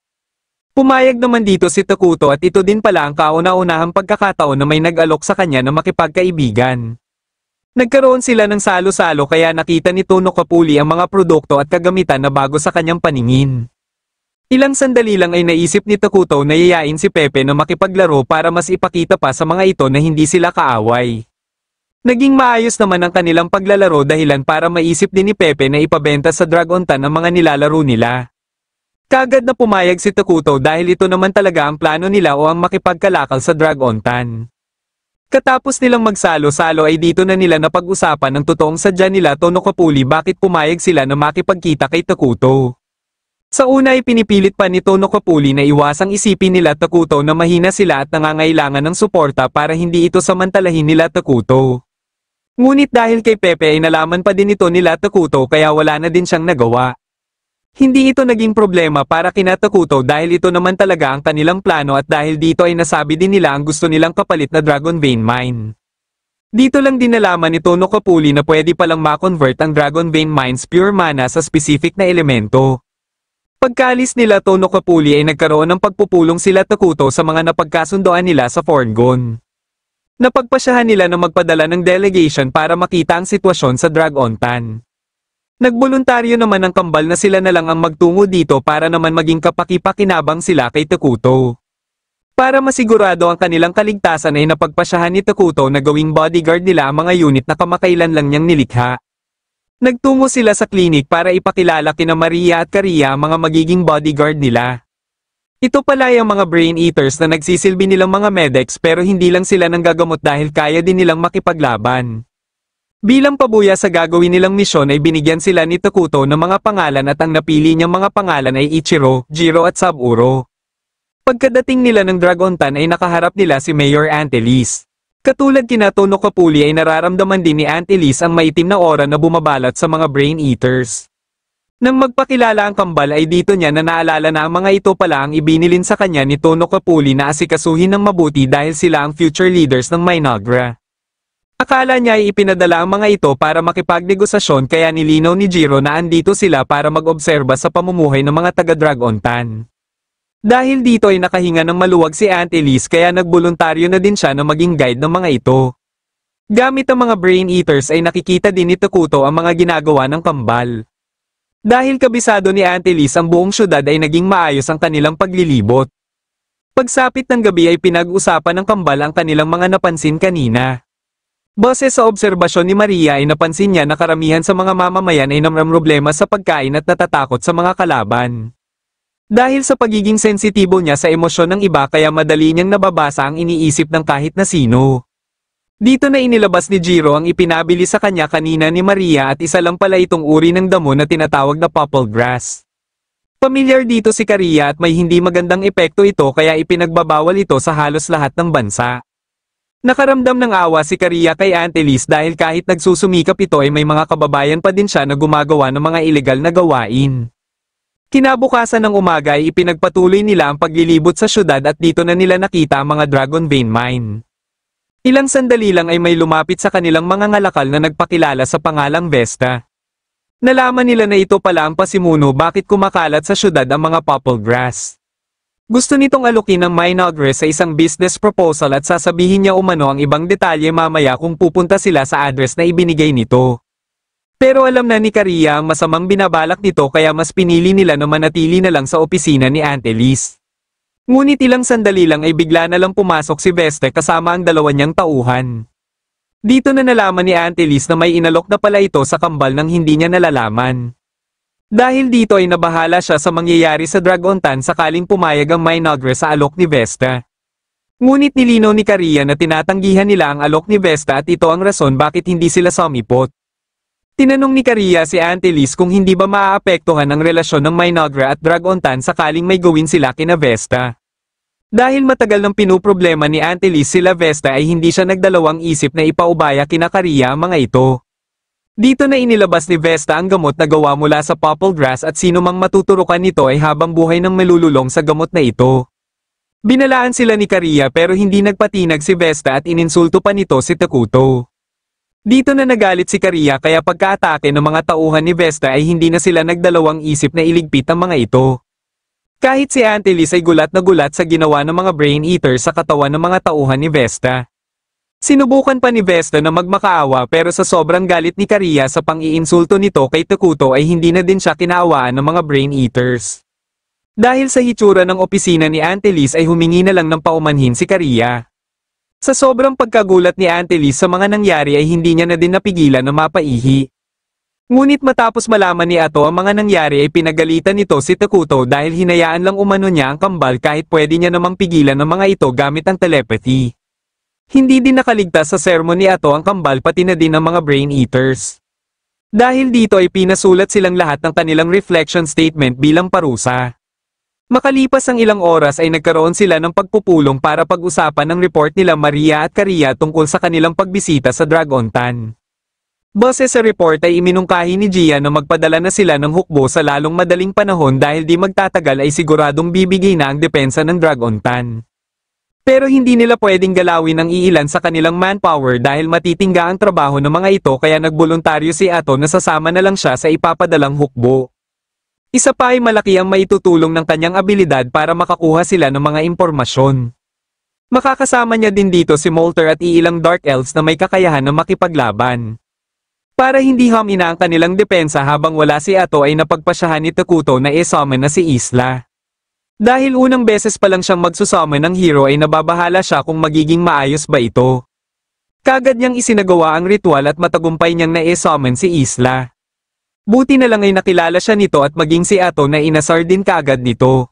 Pumayag naman dito si Takuto at ito din pala ang kauna-unahang pagkakataon na may nag-alok sa kanya na makipagkaibigan. Nagkaroon sila ng salo-salo kaya nakita ni Tonokapuli ang mga produkto at kagamitan na bago sa kanyang paningin. Ilang sandali lang ay naisip ni Takuto na yayain si Pepe na makipaglaro para mas ipakita pa sa mga ito na hindi sila kaaway. Naging maayos naman ang kanilang paglalaro dahilan para maisip din ni Pepe na ipabenta sa Dragontan ang mga nilalaro nila. Kaagad na pumayag si Takuto dahil ito naman talaga ang plano nila o ang makipagkalakal sa Dragontan. Katapos nilang magsalo-salo ay dito na nila napag-usapan ang totoong sadya nila Tonokapuli bakit pumayag sila na makipagkita kay Takuto. Sa una ay pinipilit pa ni Tonokapuli na iwasang isipin nila Takuto na mahina sila at nangangailangan ng suporta para hindi ito samantalahin nila Takuto. Ngunit dahil kay Pepe ay nalaman pa din ito nila Takuto kaya wala na din siyang nagawa. Hindi ito naging problema para kina Takuto dahil ito naman talaga ang kanilang plano at dahil dito ay nasabi din nila ang gusto nilang kapalit na Dragon Vein Mine. Dito lang din nalaman ni Tonokapuli na pwede palang ma-convert ang Dragon Vein Mine's pure mana sa specific na elemento. Pagkaalis nila Tonokapuli ay nagkaroon ng pagpupulong sila Takuto sa mga napagkasundoan nila sa Forngon. Napagpasyahan nila na magpadala ng delegation para makita ang sitwasyon sa Dragontan. Nagboluntaryo naman ang kambal na sila na lang ang magtungo dito para naman maging kapaki-pakinabang sila kay Takuto. Para masigurado ang kanilang kaligtasan ay napagpasyahan ni Takuto na gawing bodyguard nila ang mga unit na kamakailan lang niyang nilikha. Nagtungo sila sa klinik para ipakilala kina Maria at Karia ang mga magiging bodyguard nila. Ito pala yung mga brain eaters na nagsisilbi nilang mga medics pero hindi lang sila nanggagamot dahil kaya din nilang makipaglaban. Bilang pabuya sa gagawin nilang misyon ay binigyan sila ni Takuto ng mga pangalan at ang napili niyang mga pangalan ay Ichiro, Jiro at Saburo. Pagkadating nila ng Dragontan ay nakaharap nila si Mayor Antelis. Katulad kina Tonokapuli ay nararamdaman din ni Antelis ang maitim na aura na bumabalot sa mga brain eaters. Nang magpakilala ang kambal ay dito niya na naalala na ang mga ito pala ang ibinilin sa kanya ni Tono Capulli na asikasuhin ng mabuti dahil sila ang future leaders ng Minagra. Akala niya ay ipinadala ang mga ito para makipagnegosasyon kaya nilinaw ni Jiro na andito sila para mag-obserba sa pamumuhay ng mga taga-Dragontan. Dahil dito ay nakahinga ng maluwag si Aunt Elise kaya nagboluntaryo na din siya na maging guide ng mga ito. Gamit ang mga brain eaters ay nakikita din ni Takuto ang mga ginagawa ng kambal. Dahil kabisado ni Aunt Elise ang buong syudad ay naging maayos ang kanilang paglilibot. Pagsapit ng gabi ay pinag-usapan ng kambal ang kanilang mga napansin kanina. Base sa obserbasyon ni Maria ay napansin niya na karamihan sa mga mamamayan ay namramroblema sa pagkain at natatakot sa mga kalaban. Dahil sa pagiging sensitibo niya sa emosyon ng iba kaya madali niyang nababasa ang iniisip ng kahit na sino. Dito na inilabas ni Jiro ang ipinabili sa kanya kanina ni Maria at isa lang pala itong uri ng damo na tinatawag na popple grass. Pamilyar dito si Karia at may hindi magandang epekto ito kaya ipinagbabawal ito sa halos lahat ng bansa. Nakaramdam ng awa si Karia kay Aunt Elise dahil kahit nagsusumikap ito ay may mga kababayan pa din siya na gumagawa ng mga ilegal na gawain. Kinabukasan ng umaga ay ipinagpatuloy nila ang paglilibot sa syudad at dito na nila nakita ang mga Dragon Vein Mine. Ilang sandali lang ay may lumapit sa kanilang mga ngalakal na nagpakilala sa pangalang Vesta. Nalaman nila na ito pala ang pasimuno bakit kumakalat sa syudad ang mga popple grass. Gusto nitong alukin ng Minagra sa isang business proposal at sasabihin niya umano ang ibang detalye mamaya kung pupunta sila sa address na ibinigay nito. Pero alam na ni Karia ang masamang binabalak nito kaya mas pinili nila na manatili na lang sa opisina ni Aunt Elise. Ngunit ilang sandali lang ay bigla na lang pumasok si Veste kasama ang dalawa niyang tauhan. Dito na nalaman ni Aunt Elise na may inalok na pala ito sa kambal nang hindi niya nalalaman. Dahil dito ay nabahala siya sa mangyayari sa Dragontan sakaling pumayag ang Minagra sa alok ni Vesta. Ngunit nilinaw ni Karia na tinatanggihan nila ang alok ni Vesta at ito ang rason bakit hindi sila sumipot. Tinanong ni Karia si Aunt Elise kung hindi ba maaapektuhan ang relasyon ng Minagra at Dragontan sakaling may gawin sila kina Vesta. Dahil matagal nang pinuproblema ni Aunt Elise sila Vesta ay hindi siya nagdalawang isip na ipaubaya kina Karia ang mga ito. Dito na inilabas ni Vesta ang gamot na gawa mula sa popple grass at sino mang matuturukan nito ay habang buhay nang malululong sa gamot na ito. Binalaan sila ni Karia pero hindi nagpatinag si Vesta at ininsulto pa nito si Takuto. Dito na nagalit si Karia kaya pagkaatake ng mga tauhan ni Vesta ay hindi na sila nagdalawang isip na iligpit ang mga ito. Kahit si Aunt Elise ay gulat na gulat sa ginawa ng mga brain eater sa katawan ng mga tauhan ni Vesta. Sinubukan pa ni Vesta na magmakaawa pero sa sobrang galit ni Karia sa pang-iinsulto nito kay Takuto ay hindi na din siya kinaawaan ng mga brain eaters. Dahil sa hitsura ng opisina ni Aunt Elise ay humingi na lang ng paumanhin si Karia. Sa sobrang pagkagulat ni Aunt Elise sa mga nangyari ay hindi niya na din napigilan na mapaihi. Ngunit matapos malaman ni Ato ang mga nangyari ay pinagalitan nito si Takuto dahil hinayaan lang umano niya ang kambal kahit pwede niya namang pigilan ng mga ito gamit ang telepathy. Hindi din nakaligtas sa sermon ni Ato ang kambal pati na din ang mga brain eaters. Dahil dito ay pinasulat silang lahat ng kanilang reflection statement bilang parusa. Makalipas ang ilang oras ay nagkaroon sila ng pagpupulong para pag-usapan ng report nila Maria at Karia tungkol sa kanilang pagbisita sa Dragontan. Base sa report ay iminungkahi ni Gia na magpadala na sila ng hukbo sa lalong madaling panahon dahil di magtatagal ay siguradong bibigay na ang depensa ng Dragontan. Pero hindi nila pwedeng galawin ang iilan sa kanilang manpower dahil matitingga ang trabaho ng mga ito kaya nagboluntaryo si Ato na sasama na lang siya sa ipapadalang hukbo. Isa pa ay malaki ang maitutulong ng kanyang abilidad para makakuha sila ng mga impormasyon. Makakasama niya din dito si Molter at iilang Dark Elves na may kakayahan na makipaglaban. Para hindi hamina ang kanilang depensa habang wala si Ato ay napagpasyahan ni Takuto na i-summon na si Isla. Dahil unang beses pa lang siyang magsusummon ng hero ay nababahala siya kung magiging maayos ba ito. Kagad niyang isinagawa ang ritual at matagumpay niyang na-i-summon si Isla. Buti na lang ay nakilala siya nito at maging si Ato na inasar din kaagad nito.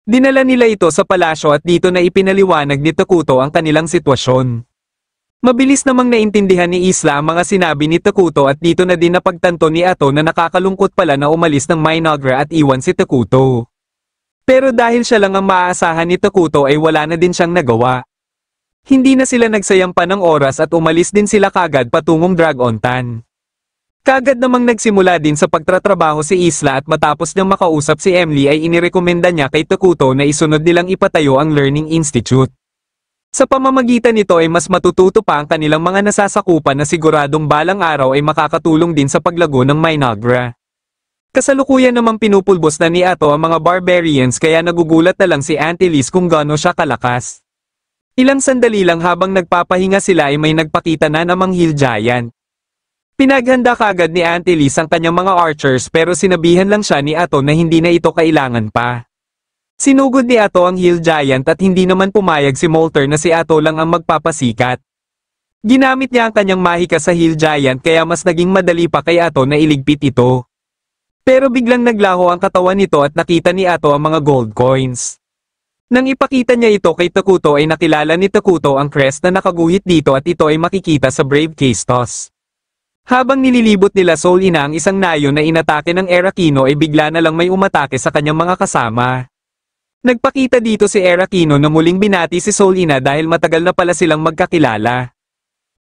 Dinala nila ito sa palasyo at dito na ipinaliwanag ni Takuto ang kanilang sitwasyon. Mabilis namang naintindihan ni Isla ang mga sinabi ni Takuto at dito na din napagtanto ni Ato na nakakalungkot pala na umalis ng Minagra at iwan si Takuto. Pero dahil siya lang ang maaasahan ni Takuto ay wala na din siyang nagawa. Hindi na sila nagsayang pa ng oras at umalis din sila kagad patungong Dragontan. Kaagad namang nagsimula din sa pagtatrabaho si Isla at matapos niyang makausap si Emily ay inirekomenda niya kay Takuto na isunod nilang ipatayo ang Learning Institute. Sa pamamagitan nito ay mas matututo pa ang kanilang mga nasasakupan na siguradong balang araw ay makakatulong din sa paglago ng Minagra. Kasalukuyan namang pinupulbos na ni Ato ang mga barbarians kaya nagugulat na lang si Auntie Liz kung gaano siya kalakas. Ilang sandali lang habang nagpapahinga sila ay may nagpakita na namang Hill Giant. Pinaghanda kaagad ni Auntie Liz ang kanyang mga archers pero sinabihan lang siya ni Ato na hindi na ito kailangan pa. Sinugod ni Ato ang Hill Giant at hindi naman pumayag si Molter na si Ato lang ang magpapasikat. Ginamit niya ang kanyang mahika sa Hill Giant kaya mas naging madali pa kay Ato na iligpit ito. Pero biglang naglaho ang katawan nito at nakita ni Ato ang mga gold coins. Nang ipakita niya ito kay Takuto ay nakilala ni Takuto ang crest na nakaguhit dito at ito ay makikita sa Brave Case Toss. Habang nililibot nila Soul Ina ang isang nayo na inatake ng Erakino ay bigla na lang may umatake sa kanyang mga kasama. Nagpakita dito si Erakino na muling binati si Soul Ina dahil matagal na pala silang magkakilala.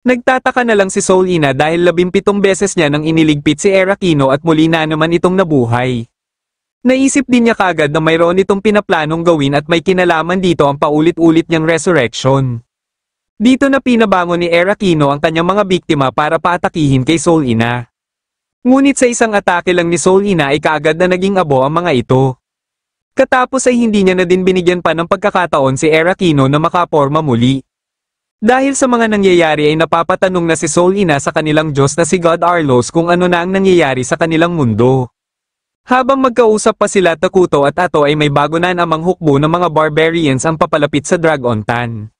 Nagtataka na lang si Soul Ina dahil 17 beses niya nang iniligpit si Erakino at muli na naman itong nabuhay. Naisip din niya kagad na mayroon itong pinaplanong gawin at may kinalaman dito ang paulit-ulit niyang resurrection. Dito na pinabangon ni Erakino ang kanyang mga biktima para paatakihin kay Soul Ina. Ngunit sa isang atake lang ni Soul Ina ay kaagad na naging abo ang mga ito. Katapos ay hindi niya na din binigyan pa ng pagkakataon si Erakino na makaporma muli. Dahil sa mga nangyayari ay napapatanong na si Soul Ina sa kanilang Diyos na si God Arlos kung ano na ang nangyayari sa kanilang mundo. Habang magkausap pa sila Takuto at Ato ay may bago na namang hukbo ng mga barbarians ang papalapit sa Dragon Tan.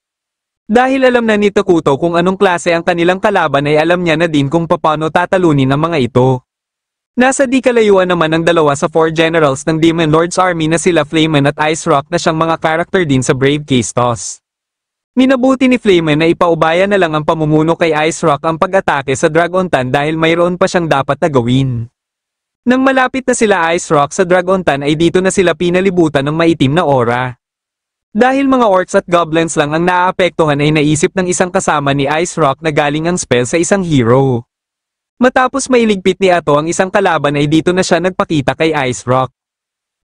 Dahil alam na ni Takuto kung anong klase ang kanilang kalaban ay alam niya na din kung paano tatalunin ang mga ito. Nasa di kalayuan naman ang dalawa sa 4 generals ng Demon Lord's Army na sila Flamen at Ice Rock na siyang mga karakter din sa Brave Case Toss. Minabuti ni Flamen na ipaubaya na lang ang pamumuno kay Ice Rock ang pag-atake sa Dragon Tan dahil mayroon pa siyang dapat na gawin. Nang malapit na sila Ice Rock sa Dragon Tan ay dito na sila pinalibutan ng maitim na aura. Dahil mga orcs at goblins lang ang naaapektuhan ay naisip ng isang kasama ni Ice Rock na galing ang spell sa isang hero. Matapos mailigpit ni Ato ang isang kalaban ay dito na siya nagpakita kay Ice Rock.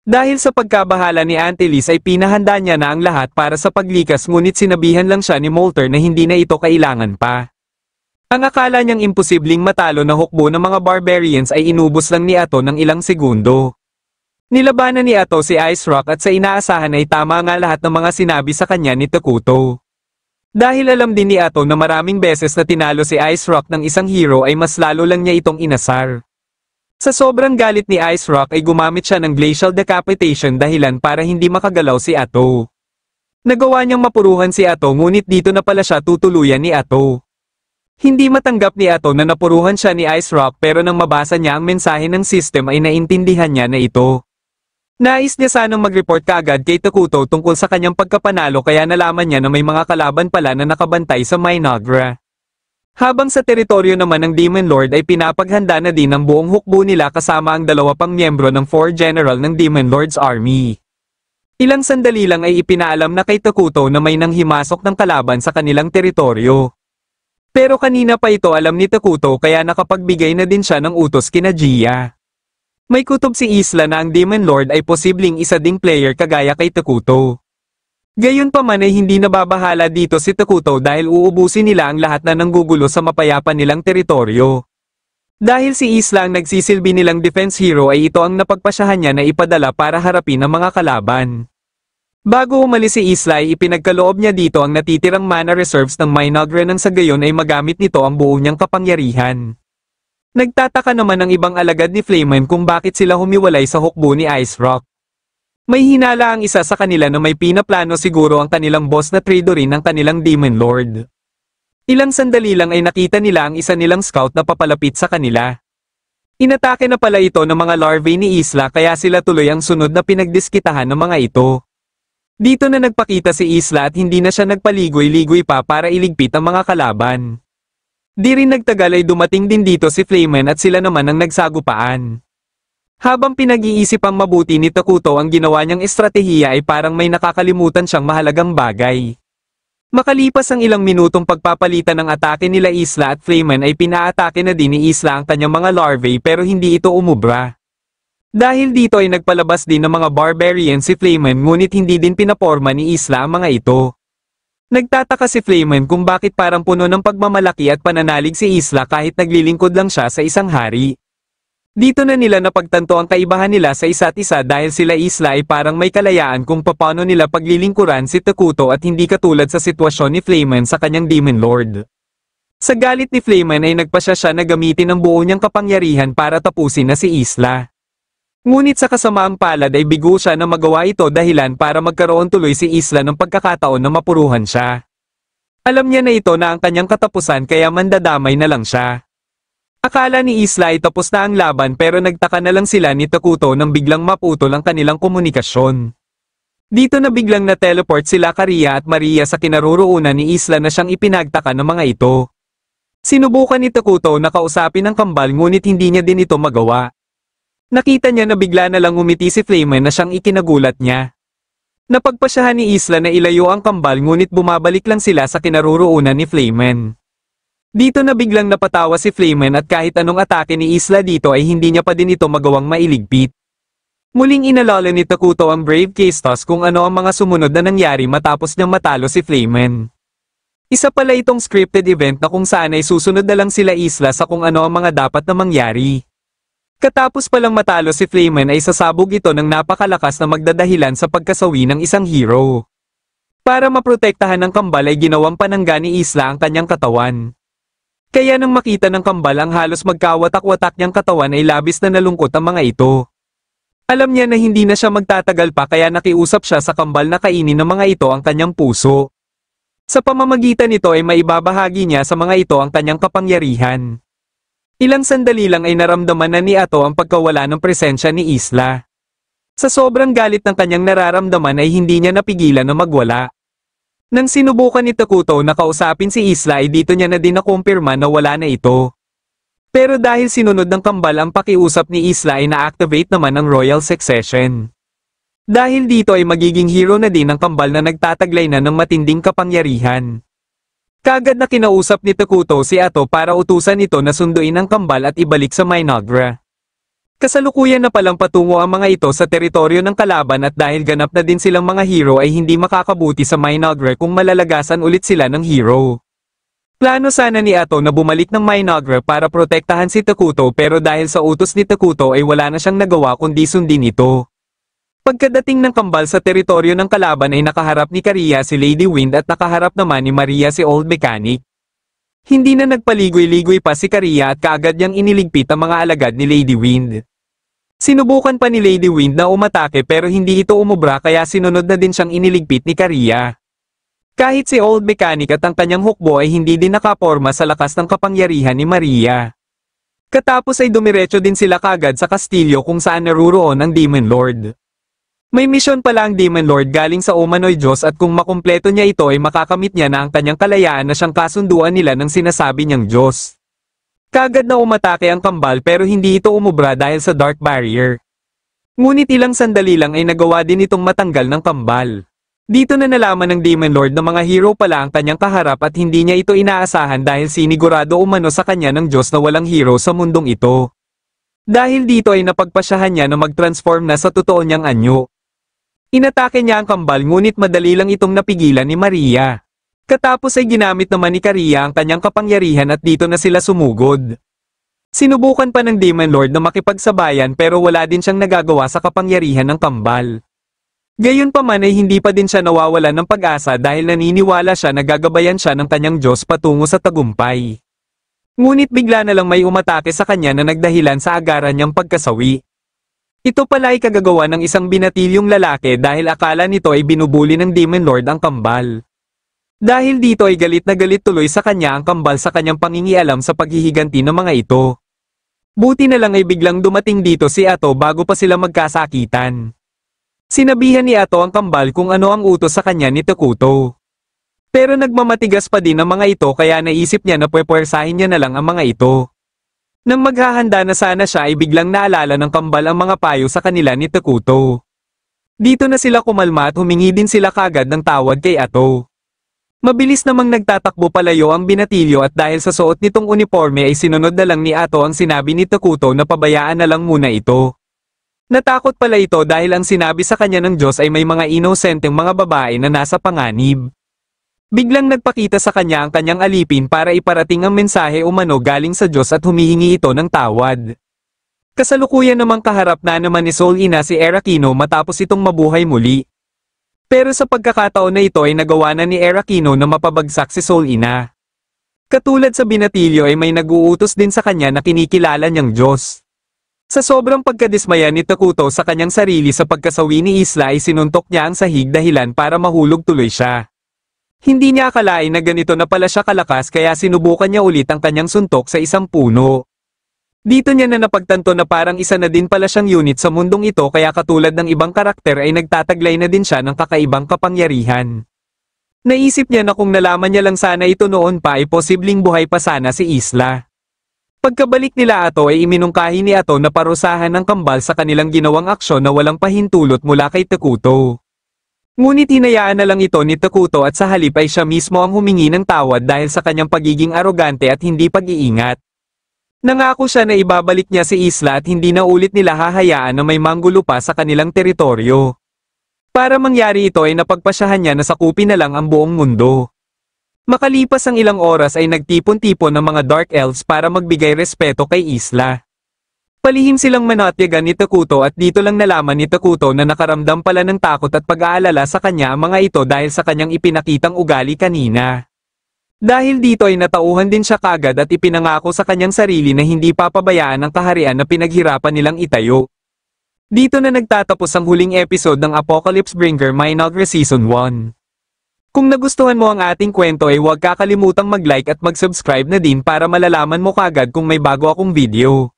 Dahil sa pagkabahala ni Auntie Liz ay pinahanda niya na ang lahat para sa paglikas ngunit sinabihan lang siya ni Molter na hindi na ito kailangan pa. Ang akala niyang imposibleng matalo na hukbo ng mga barbarians ay inubos lang ni Ato ng ilang segundo. Nilabanan ni Ato si Ice Rock at sa inaasahan ay tama nga lahat ng mga sinabi sa kanya ni Takuto. Dahil alam din ni Ato na maraming beses na tinalo si Ice Rock ng isang hero ay mas lalo lang niya itong inasar. Sa sobrang galit ni Ice Rock ay gumamit siya ng Glacial Decapitation dahilan para hindi makagalaw si Ato. Nagawa niyang mapuruhan si Ato ngunit dito na pala siya tutuluyan ni Ato. Hindi matanggap ni Ato na napuruhan siya ni Ice Rock pero nang mabasa niya ang mensahe ng system ay naintindihan niya na ito. Nais niya sanang mag-report kaagad kay Takuto tungkol sa kanyang pagkapanalo kaya nalaman niya na may mga kalaban pala na nakabantay sa Minagra. Habang sa teritoryo naman ng Demon Lord ay pinapaghanda na din ang buong hukbo nila kasama ang 2 pang miyembro ng 4 general ng Demon Lord's Army. Ilang sandali lang ay ipinaalam na kay Takuto na may nanghimasok ng kalaban sa kanilang teritoryo. Pero kanina pa ito alam ni Takuto kaya nakapagbigay na din siya ng utos kina Gia. May kutob si Isla na ang Demon Lord ay posibleng isa ding player kagaya kay Takuto. Gayunpaman ay hindi nababahala dito si Takuto dahil uubusin nila ang lahat na nanggugulo sa mapayapa nilang teritoryo. Dahil si Isla ang nagsisilbi nilang defense hero ay ito ang napagpasyahan niya na ipadala para harapin ang mga kalaban. Bago umalis si Isla ay ipinagkaloob niya dito ang natitirang mana reserves ng Minagra nang sa gayon ay magamit nito ang buo niyang kapangyarihan. Nagtataka naman ang ibang alagad ni Flamen kung bakit sila humiwalay sa hukbo ni Ice Rock. May hinala ang isa sa kanila na may pinaplano siguro ang kanilang boss na tradorin ng kanilang Demon Lord. Ilang sandali lang ay nakita nila ang isa nilang scout na papalapit sa kanila. Inatake na pala ito ng mga larvae ni Isla kaya sila tuloy ang sunod na pinagdiskitahan ng mga ito. Dito na nagpakita si Isla at hindi na siya nagpaligoy-ligoy pa para iligpit ang mga kalaban. Di rin nagtagal ay dumating din dito si Flamen at sila naman ang nagsagupaan. Habang pinag-iisipang mabuti ni Takuto ang ginawa niyang estratehiya ay parang may nakakalimutan siyang mahalagang bagay. Makalipas ang ilang minutong pagpapalitan ng atake nila Isla at Flayman ay pinaatake na din ni Isla ang kanyang mga larvae pero hindi ito umubra. Dahil dito ay nagpalabas din ng mga barbarian si Flayman ngunit hindi din pinaporma ni Isla ang mga ito. Nagtataka si Flayman kung bakit parang puno ng pagmamalaki at pananalig si Isla kahit naglilingkod lang siya sa isang hari. Dito na nila napagtanto ang kaibahan nila sa isa't isa dahil sila Isla ay parang may kalayaan kung paano nila paglilingkuran si Takuto at hindi katulad sa sitwasyon ni Flayman sa kanyang Demon Lord. Sa galit ni Flayman ay nagpasya siya na gamitin ang buo niyang kapangyarihan para tapusin na si Isla. Ngunit sa kasamaang palad ay bigo siya na magawa ito dahilan para magkaroon tuloy si Isla ng pagkakataon na mapuruhan siya. Alam niya na ito na ang kanyang katapusan kaya mandadamay na lang siya. Akala ni Isla ay tapos na ang laban pero nagtaka na lang sila ni Takuto nang biglang maputol ang kanilang komunikasyon. Dito na biglang na-teleport sila Kariya at Maria sa kinaroroonan ni Isla na siyang ipinagtaka ng mga ito. Sinubukan ni Takuto na kausapin ang kambal ngunit hindi niya din ito magawa. Nakita niya na bigla na lang umiti si Flayman na siyang ikinagulat niya. Napagpasyahan ni Isla na ilayo ang kambal ngunit bumabalik lang sila sa kinaroroonan ni Flayman. Dito na biglang napatawa si Flayman at kahit anong atake ni Isla dito ay hindi niya pa din ito magawang mailigpit. Muling inalala ni Takuto ang Brave Case Toss kung ano ang mga sumunod na nangyari matapos niyang matalo si Flayman. Isa pala itong scripted event na kung saan ay susunod na lang sila Isla sa kung ano ang mga dapat na mangyari. Katapos palang matalo si Flayman ay sasabog ito ng napakalakas na magdadahilan sa pagkasawi ng isang hero. Para maprotektahan ng kambal ay ginawang panangga ni Isla ang kanyang katawan. Kaya nang makita ng kambal ang halos magkawatak-watak niyang katawan ay labis na nalungkot ang mga ito. Alam niya na hindi na siya magtatagal pa kaya nakiusap siya sa kambal na kainin ng mga ito ang kanyang puso. Sa pamamagitan nito ay maibabahagi niya sa mga ito ang kanyang kapangyarihan. Ilang sandali lang ay naramdaman na ni Ato ang pagkawala ng presensya ni Isla. Sa sobrang galit ng kanyang nararamdaman ay hindi niya napigilan na magwala. Nang sinubukan ni Takuto na kausapin si Isla ay dito niya na din nakumpirma na wala na ito. Pero dahil sinunod ng kambal ang pakiusap ni Isla ay na-activate naman ang Royal Succession. Dahil dito ay magiging hero na din ang kambal na nagtataglay na ng matinding kapangyarihan. Kagad na kinausap ni Takuto si Ato para utusan ito na sunduin ang kambal at ibalik sa Minogra. Kasalukuyan na palang patungo ang mga ito sa teritoryo ng kalaban at dahil ganap na din silang mga hero ay hindi makakabuti sa Minogra kung malalagasan ulit sila ng hero. Plano sana ni Ato na bumalik ng Minogra para protektahan si Takuto pero dahil sa utos ni Takuto ay wala na siyang nagawa kundi sundin ito. Pagkadating ng kambal sa teritoryo ng kalaban ay nakaharap ni Kariya si Lady Wind at nakaharap naman ni Maria si Old Mechanic. Hindi na nagpaligoy-ligoy pa si Kariya at kaagad niyang iniligpit ang mga alagad ni Lady Wind. Sinubukan pa ni Lady Wind na umatake pero hindi ito umubra kaya sinunod na din siyang iniligpit ni Kariya. Kahit si Old Mechanic at ang kanyang hukbo ay hindi din nakaporma sa lakas ng kapangyarihan ni Maria. Katapos ay dumiretso din sila kagad sa kastilyo kung saan naruroon ang Demon Lord. May misyon pala ang Demon Lord galing sa Umano'y Diyos at kung makumpleto niya ito ay makakamit niya na ang kanyang kalayaan na siyang kasunduan nila ng sinasabi niyang Diyos. Kagad na umatake ang kambal pero hindi ito umubra dahil sa Dark Barrier. Ngunit ilang sandali lang ay nagawa din itong matanggal ng kambal. Dito na nalaman ng Demon Lord na mga hero pala ang kanyang kaharap at hindi niya ito inaasahan dahil sinigurado umano sa kanya ng Diyos na walang hero sa mundong ito. Dahil dito ay napagpasyahan niya na mag-transform na sa totoo niyang anyo. Inatake niya ang kambal ngunit madali lang itong napigilan ni Maria. Katapos ay ginamit naman ni Kariya ang kanyang kapangyarihan at dito na sila sumugod. Sinubukan pa ng Demon Lord na makipagsabayan pero wala din siyang nagagawa sa kapangyarihan ng kambal. Gayunpaman ay hindi pa din siya nawawalan ng pag-asa dahil naniniwala siya na gagabayan siya ng kanyang Diyos patungo sa tagumpay. Ngunit bigla na lang may umatake sa kanya na nagdahilan sa agaran niyang pagkasawi. Ito pala ay kagagawa ng isang binatilyong lalaki dahil akala nito ay binubuli ng Demon Lord ang kambal. Dahil dito ay galit na galit tuloy sa kanya ang kambal sa kanyang pangingialam sa paghihiganti ng mga ito. Buti na lang ay biglang dumating dito si Ato bago pa sila magkasakitan. Sinabihan ni Ato ang kambal kung ano ang utos sa kanya ni Takuto. Pero nagmamatigas pa din ang mga ito kaya naisip niya na pwepwersahin niya na lang ang mga ito. Nang maghahanda na sana siya ay biglang naalala ng kambal ang mga payo sa kanila ni Takuto. Dito na sila kumalma at humingi din sila kagad ng tawad kay Ato. Mabilis namang nagtatakbo palayo ang binatilyo at dahil sa suot nitong uniforme ay sinunod na lang ni Ato ang sinabi ni Takuto na pabayaan na lang muna ito. Natakot pala ito dahil ang sinabi sa kanya ng Diyos ay may mga inosenteng mga babae na nasa panganib. Biglang nagpakita sa kanya ang kanyang alipin para iparating ang mensahe umano galing sa Diyos at humihingi ito ng tawad. Kasalukuyan namang kaharap na naman ni Soul Ina si Erakino matapos itong mabuhay muli. Pero sa pagkakataon na ito ay nagawa na ni Erakino na mapabagsak si Soul Ina. Katulad sa binatilyo ay may nag-uutos din sa kanya na kinikilala niyang Diyos. Sa sobrang pagkadismaya ni Takuto sa kanyang sarili sa pagkasawi ni Isla ay sinuntok niya ang sahig dahilan para mahulog tuloy siya. Hindi niya akalain na ganito na pala siya kalakas kaya sinubukan niya ulit ang kanyang suntok sa isang puno. Dito niya na napagtanto na parang isa na din pala siyang unit sa mundong ito kaya katulad ng ibang karakter ay nagtataglay na din siya ng kakaibang kapangyarihan. Naisip niya na kung nalaman niya lang sana ito noon pa ay posibleng buhay pa sana si Isla. Pagkabalik nila Ato ay iminungkahi ni Ato na parusahan ng kambal sa kanilang ginawang aksyon na walang pahintulot mula kay Takuto. Ngunit hinayaan na lang ito ni Takuto at sa halip ay siya mismo ang humingi ng tawad dahil sa kanyang pagiging arogante at hindi pag-iingat. Nangako siya na ibabalik niya si Isla at hindi na ulit nila hahayaan na may manggulo pa sa kanilang teritoryo. Para mangyari ito ay napagpasyahan niya na sakupin na lang ang buong mundo. Makalipas ang ilang oras ay nagtipon-tipon ng mga Dark Elves para magbigay respeto kay Isla. Palihim silang manatyagan ni Takuto at dito lang nalaman ni Takuto na nakaramdam pala ng takot at pag-aalala sa kanya ang mga ito dahil sa kanyang ipinakitang ugali kanina. Dahil dito ay natauhan din siya kagad at ipinangako sa kanyang sarili na hindi papabayaan ang kaharian na pinaghirapan nilang itayo. Dito na nagtatapos ang huling episode ng Apocalypse Bringer Minogre Season 1. Kung nagustuhan mo ang ating kwento ay huwag kakalimutang mag-like at mag-subscribe na din para malalaman mo kagad kung may bago akong video.